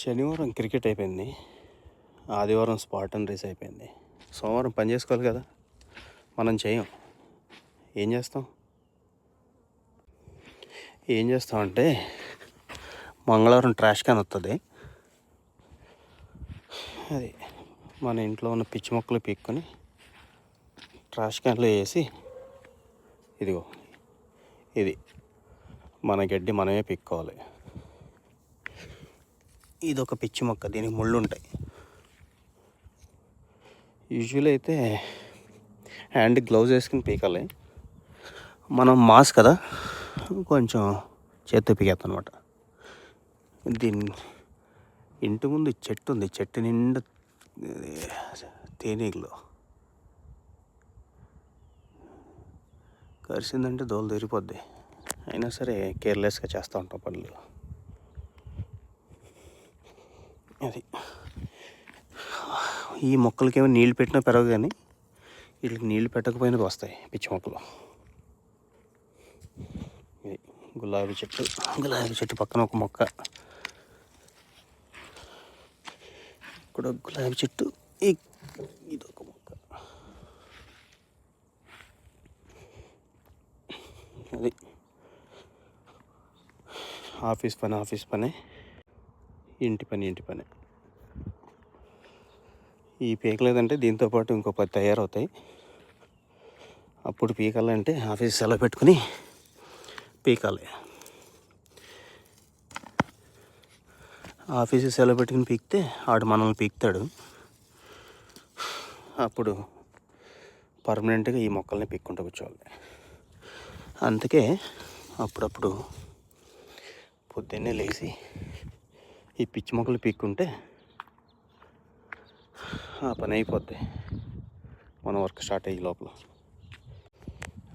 శనివారం క్రికెట్ అయిపోయింది, ఆదివారం స్పాటన్ రేస్ అయిపోయింది. సోమవారం పని చేసుకోవాలి కదా, మనం చేయం. ఏం చేస్తామంటే మంగళవారం ట్రాష్ క్యాన్ వస్తుంది. అది మన ఇంట్లో ఉన్న పిచ్చి మొక్కలు పీక్కొని ట్రాష్ క్యాన్లో వేసి, ఇదిగో ఇది మన గడ్డి మనమే పీక్కోవాలి. ఇది ఒక పిచ్చి మొక్క, దీనికి ముళ్ళు ఉంటాయి. యూజువల్ అయితే హ్యాండ్ గ్లౌజ్ వేసుకుని పీకాలి. మనం మాస్ కదా, కొంచెం చేత్తో పీకేస్తాం అనమాట. దీన్ని ఇంటి ముందు చెట్టు ఉంది, చెట్టు నిండా తేనీగలు. కరిసిందంటే దోలు తీరిపోద్ది. అయినా సరే కేర్లెస్గా చేస్తూ ఉంటాం పనులు. అది ఈ మొక్కలకేమో నీళ్ళు పెట్టినా పెరగవు, కానీ వీటికి నీళ్ళు పెట్టకపోయినా వస్తాయి పిచ్చి మొక్కలు. ఇది గులాబీ చెట్టు పక్కన ఒక మొక్క, ఇక్కడ గులాబీ చెట్టు, ఇదొక మొక్క. అది ఆఫీస్ పని, ఇంటి పని. ఈ పీకలేదంటే దీంతోపాటు ఇంకో 10 తయారవుతాయి. అప్పుడు పీకాలంటే ఆఫీస్ సెలవు పెట్టుకుని పీకాలి. ఆఫీసు సెలవు పెట్టుకుని పీకితే ఆడు మనల్ని పీకుతాడు. అప్పుడు పర్మనెంట్గా ఈ మొక్కల్ని పీక్కుంటూ కూర్చోవాలి. అందుకే అప్పుడప్పుడు పొద్దున్నే లేచి ఈ పిచ్చి మొక్కలు పీక్కుంటే ఆ పని అయిపోద్ది మన వర్క్ స్టార్ట్ అయ్యే లోపల.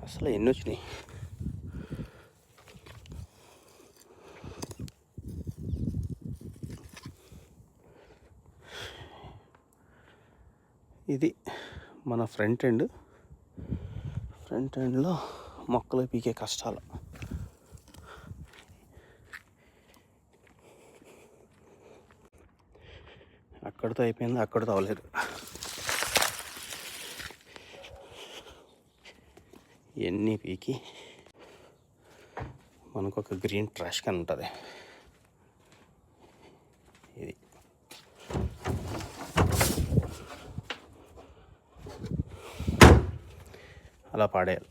అసలు ఎన్ని వచ్చినాయి. ఇది మన ఫ్రంట్ ఎండ్లో మొక్కలు పీకే కష్టాలు. అక్కడితో అయిపోయింది, అక్కడితో అవ్వలేదు. ఇవన్నీ పీకి మనకు ఒక గ్రీన్ ట్రాష్ క్యాన్ ఉంటుంది. ఇది అలా పాడేయాలి.